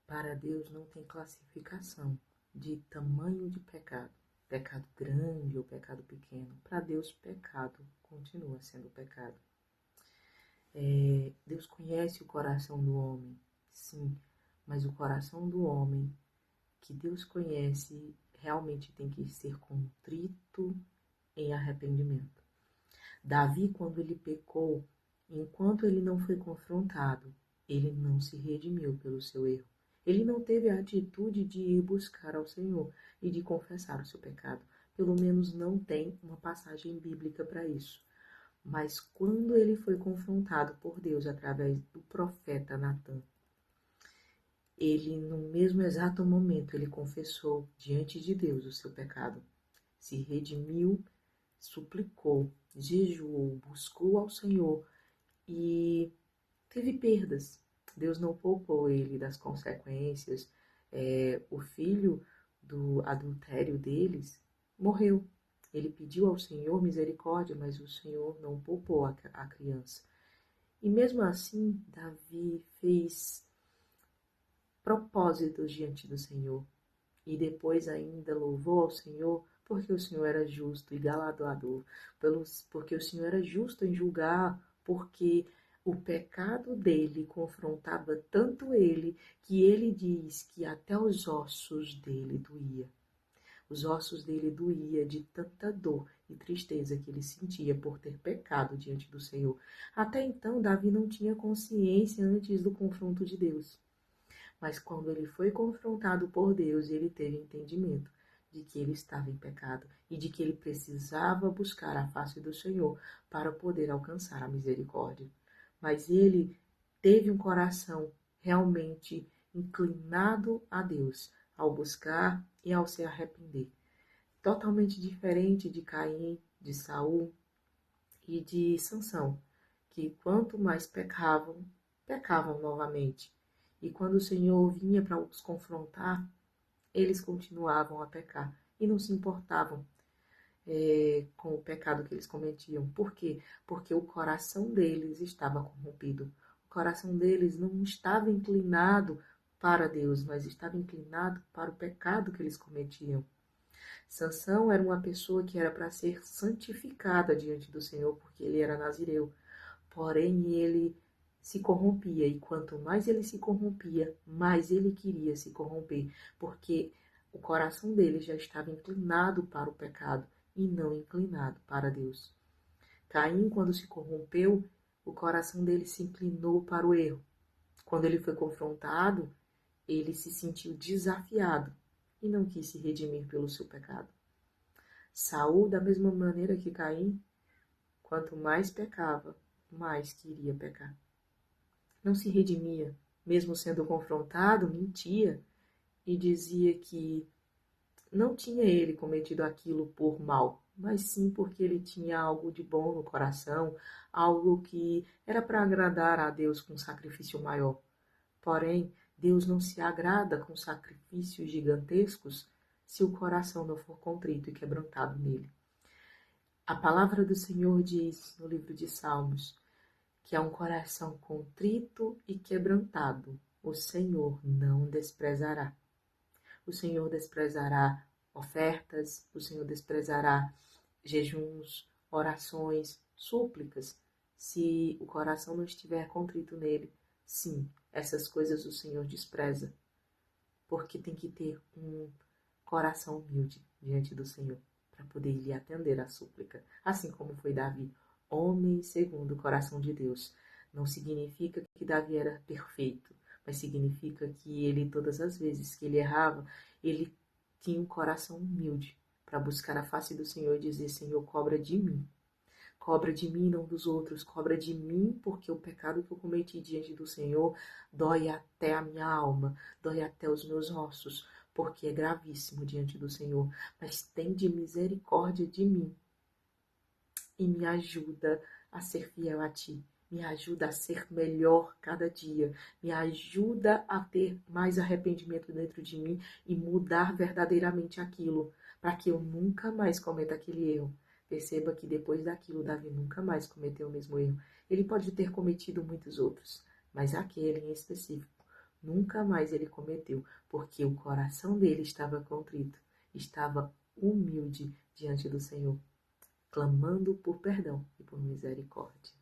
Para Deus não tem classificação de tamanho de pecado. Pecado grande ou pecado pequeno. Para Deus, pecado continua sendo pecado. Deus conhece o coração do homem, sim, mas o coração do homem que Deus conhece realmente tem que ser contrito em arrependimento. Davi, quando ele pecou, enquanto ele não foi confrontado, ele não se redimiu pelo seu erro. Ele não teve a atitude de ir buscar ao Senhor e de confessar o seu pecado. Pelo menos não tem uma passagem bíblica para isso. Mas quando ele foi confrontado por Deus através do profeta Natan, ele, no mesmo exato momento, ele confessou diante de Deus o seu pecado, se redimiu, suplicou, jejuou, buscou ao Senhor e teve perdas. Deus não poupou ele das consequências. O filho do adultério deles morreu. Ele pediu ao Senhor misericórdia, mas o Senhor não poupou a criança. E mesmo assim, Davi fez propósitos diante do Senhor. E depois ainda louvou ao Senhor porque o Senhor era justo e galardoador, porque o Senhor era justo em julgar, porque o pecado dele confrontava tanto ele que ele diz que até os ossos dele doía. Os ossos dele doía de tanta dor e tristeza que ele sentia por ter pecado diante do Senhor. Até então, Davi não tinha consciência antes do confronto de Deus. Mas quando ele foi confrontado por Deus, ele teve entendimento de que ele estava em pecado e de que ele precisava buscar a face do Senhor para poder alcançar a misericórdia. Mas ele teve um coração realmente inclinado a Deus ao buscar e ao se arrepender. Totalmente diferente de Caim, de Saul e de Sansão, que quanto mais pecavam, pecavam novamente. E quando o Senhor vinha para os confrontar, eles continuavam a pecar e não se importavam com o pecado que eles cometiam. Por quê? Porque o coração deles estava corrompido. O coração deles não estava inclinado para Deus, mas estava inclinado para o pecado que eles cometiam. Sansão era uma pessoa que era para ser santificada diante do Senhor, porque ele era nazireu. Porém, ele se corrompia, e quanto mais ele se corrompia, mais ele queria se corromper, porque o coração dele já estava inclinado para o pecado e não inclinado para Deus. Caim, quando se corrompeu, o coração dele se inclinou para o erro. Quando ele foi confrontado, ele se sentiu desafiado e não quis se redimir pelo seu pecado. Saul, da mesma maneira que Caim, quanto mais pecava, mais queria pecar. Não se redimia, mesmo sendo confrontado, mentia e dizia que não tinha ele cometido aquilo por mal, mas sim porque ele tinha algo de bom no coração, algo que era para agradar a Deus com um sacrifício maior. Porém, Deus não se agrada com sacrifícios gigantescos se o coração não for contrito e quebrantado nele. A palavra do Senhor diz no livro de Salmos que é um coração contrito e quebrantado, o Senhor não desprezará. O Senhor desprezará ofertas, o Senhor desprezará jejuns, orações, súplicas, se o coração não estiver contrito nele. Sim, essas coisas o Senhor despreza, porque tem que ter um coração humilde diante do Senhor para poder lhe atender à súplica, assim como foi Davi, homem segundo o coração de Deus. Não significa que Davi era perfeito, mas significa que ele, todas as vezes que ele errava, ele tinha um coração humilde para buscar a face do Senhor e dizer: Senhor, cobra de mim. Cobra de mim, não dos outros. Cobra de mim, porque o pecado que eu cometi diante do Senhor dói até a minha alma, dói até os meus ossos, porque é gravíssimo diante do Senhor. Mas tende misericórdia de mim e me ajuda a ser fiel a Ti. Me ajuda a ser melhor cada dia. Me ajuda a ter mais arrependimento dentro de mim e mudar verdadeiramente aquilo, para que eu nunca mais cometa aquele erro. Perceba que depois daquilo, Davi nunca mais cometeu o mesmo erro. Ele pode ter cometido muitos outros, mas aquele em específico Nunca mais ele cometeu, porque o coração dele estava contrito, estava humilde diante do Senhor, clamando por perdão e por misericórdia.